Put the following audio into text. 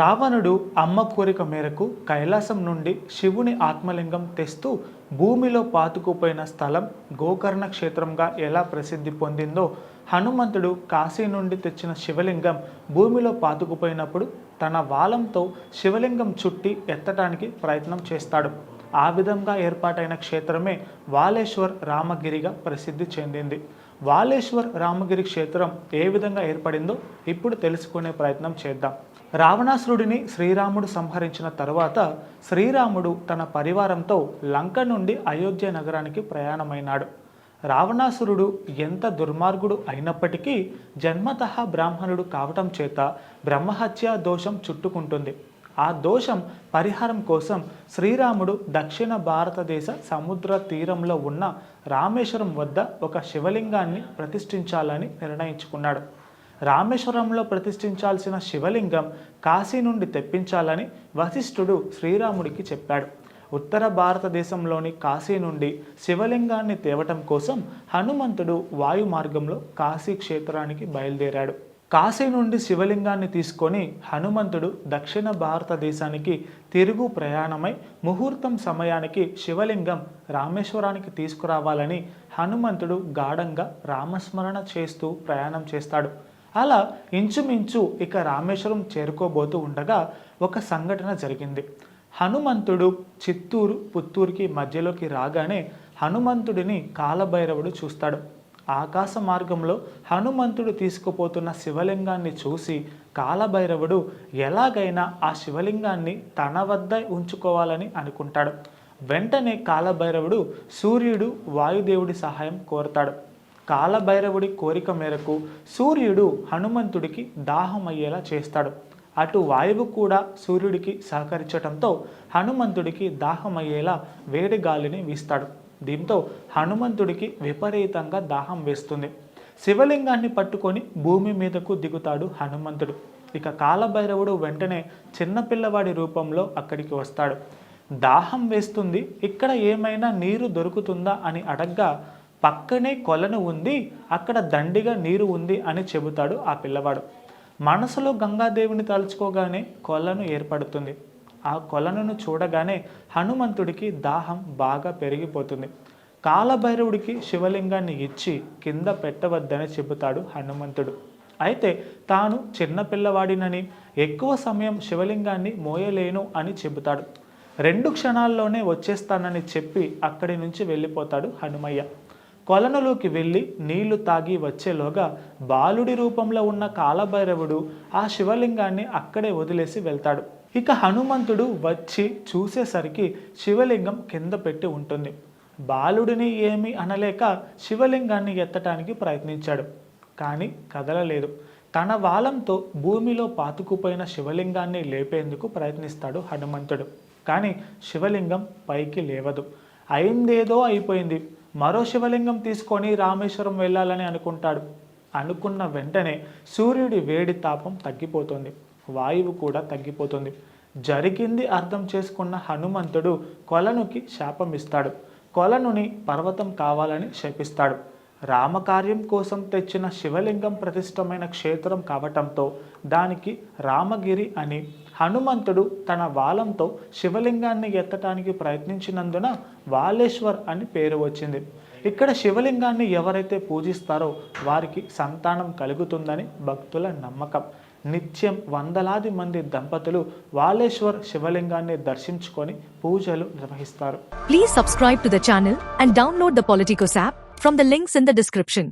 రావణుడు అమ్మ కోరిక మేరకు కైలాసం నుండి శివుని ఆత్మలింగం తెస్తూ భూమిలో పాతుకుపోయిన స్థలం గోకర్ణ క్షేత్రంగా ఎలా ప్రసిద్ధి పొందిందో, హనుమంతుడు కాశీ నుండి తెచ్చిన శివలింగం భూమిలో పాతుకుపోయినప్పుడు తన వాలంతో శివలింగం చుట్టి ఎత్తడానికి ప్రయత్నం చేస్తాడు. ఆ విధంగా ఏర్పాటైన క్షేత్రమే వాలేశ్వర్ రామగిరిగా ప్రసిద్ధి చెందింది. వాలేశ్వర్ రామగిరి క్షేత్రం ఏ విధంగా ఏర్పడిందో ఇప్పుడు తెలుసుకునే ప్రయత్నం చేద్దాం. రావణాసురుడిని శ్రీరాముడు సంహరించిన తరువాత శ్రీరాముడు తన పరివారంతో లంక నుండి అయోధ్య నగరానికి ప్రయాణమైనాడు. రావణాసురుడు ఎంత దుర్మార్గుడు అయినప్పటికీ జన్మతః బ్రాహ్మణుడు కావటం చేత బ్రహ్మహత్య దోషం చుట్టుకుంటుంది. ఆ దోషం పరిహారం కోసం శ్రీరాముడు దక్షిణ భారతదేశ సముద్ర తీరంలో ఉన్న రామేశ్వరం వద్ద ఒక శివలింగాన్ని ప్రతిష్ఠించాలని నిర్ణయించుకున్నాడు. రామేశ్వరంలో ప్రతిష్ఠించాల్సిన శివలింగం కాశీ నుండి తెప్పించాలని వశిష్ఠుడు శ్రీరాముడికి చెప్పాడు. ఉత్తర భారతదేశంలోని కాశీ నుండి శివలింగాన్ని తేవటం కోసం హనుమంతుడు వాయు మార్గంలో కాశీ క్షేత్రానికి బయలుదేరాడు. కాశీ నుండి శివలింగాన్ని తీసుకొని హనుమంతుడు దక్షిణ భారతదేశానికి తిరుగు ప్రయాణమై ముహూర్తం సమయానికి శివలింగం రామేశ్వరానికి తీసుకురావాలని హనుమంతుడు గాఢంగా రామస్మరణ చేస్తూ ప్రయాణం చేస్తాడు. అలా ఇంచుమించు ఇక రామేశ్వరం చేరుకోబోతూ ఉండగా ఒక సంఘటన జరిగింది. హనుమంతుడు చిత్తూరు పుత్తూరుకి మధ్యలోకి రాగానే హనుమంతుడిని కాలభైరవుడు చూస్తాడు. ఆకాశ మార్గంలో హనుమంతుడు తీసుకుపోతున్న శివలింగాన్ని చూసి కాలభైరవుడు ఎలాగైనా ఆ శివలింగాన్ని తన వద్ద ఉంచుకోవాలని అనుకుంటాడు. వెంటనే కాలభైరవుడు సూర్యుడు వాయుదేవుడి సహాయం కోరతాడు. కాలభైరవుడి కోరిక మేరకు సూర్యుడు హనుమంతుడికి దాహం అయ్యేలా చేస్తాడు. అటు వాయువు కూడా సూర్యుడికి సహకరించటంతో హనుమంతుడికి దాహం అయ్యేలా వేడి గాలిని వీస్తాడు. దీంతో హనుమంతుడికి విపరీతంగా దాహం వేస్తుంది. శివలింగాన్ని పట్టుకొని భూమి మీదకు దిగుతాడు హనుమంతుడు. ఇక కాలభైరవుడు వెంటనే చిన్నపిల్లవాడి రూపంలో అక్కడికి వస్తాడు. దాహం వేస్తుంది, ఇక్కడ ఏమైనా నీరు దొరుకుతుందా అని అడగ్గా పక్కనే కొలను ఉంది, అక్కడ దండిగా నీరు ఉంది అని చెబుతాడు ఆ పిల్లవాడు. మనసులో గంగాదేవిని తలుచుకోగానే కొలను ఏర్పడుతుంది. ఆ కొలనును చూడగానే హనుమంతుడికి దాహం బాగా పెరిగిపోతుంది. కాలభైరవుడికి శివలింగాన్ని ఇచ్చి కింద పెట్టవద్దని చెబుతాడు హనుమంతుడు. అయితే తాను చిన్నపిల్లవాడినని ఎక్కువ సమయం శివలింగాన్ని మోయలేను అని చెబుతాడు. 2 క్షణాల్లోనే వచ్చేస్తానని చెప్పి అక్కడి నుంచి వెళ్ళిపోతాడు హనుమయ్య. కొలనులోకి వెళ్ళి నీళ్లు తాగి వచ్చేలోగా బాలుడి రూపంలో ఉన్న కాలభైరవుడు ఆ శివలింగాన్ని అక్కడే వదిలేసి వెళ్తాడు. ఇక హనుమంతుడు వచ్చి చూసేసరికి శివలింగం కింద పెట్టి ఉంటుంది. బాలుడిని ఏమీ అనలేక శివలింగాన్ని ఎత్తటానికి ప్రయత్నించాడు, కానీ కదలలేదు. తన వాలంతో భూమిలో పాతుకుపోయిన శివలింగాన్ని లేపేందుకు ప్రయత్నిస్తాడు హనుమంతుడు, కానీ శివలింగం పైకి లేవదు. అయిందేదో అయిపోయింది, మరో శివలింగం తీసుకొని రామేశ్వరం వెళ్ళాలని అనుకుంటాడు. అనుకున్న వెంటనే సూర్యుడి వేడి తాపం తగ్గిపోతుంది, వాయువు కూడా తగ్గిపోతుంది. జరిగింది అర్థం చేసుకున్న హనుమంతుడు కొలనుకి శాపమిస్తాడు. కొలనుని పర్వతం కావాలని శపిస్తాడు. రామకార్యం కోసం తెచ్చిన శివలింగం ప్రతిష్టమైన క్షేత్రం కావటంతో దానికి రామగిరి అని, హనుమంతుడు తన వాలంతో శివలింగాన్ని ఎత్తటానికి ప్రయత్నించినందున వాలేశ్వర్ అని పేరు వచ్చింది. ఇక్కడ శివలింగాన్ని ఎవరైతే పూజిస్తారో వారికి సంతానం కలుగుతుందని భక్తుల నమ్మకం. నిత్యం వందలాది మంది దంపతులు వాలేశ్వర్ శివలింగాన్ని దర్శించుకొని పూజలు నిర్వహిస్తారు. Please subscribe to the channel and download the Politicos app from the links in the description.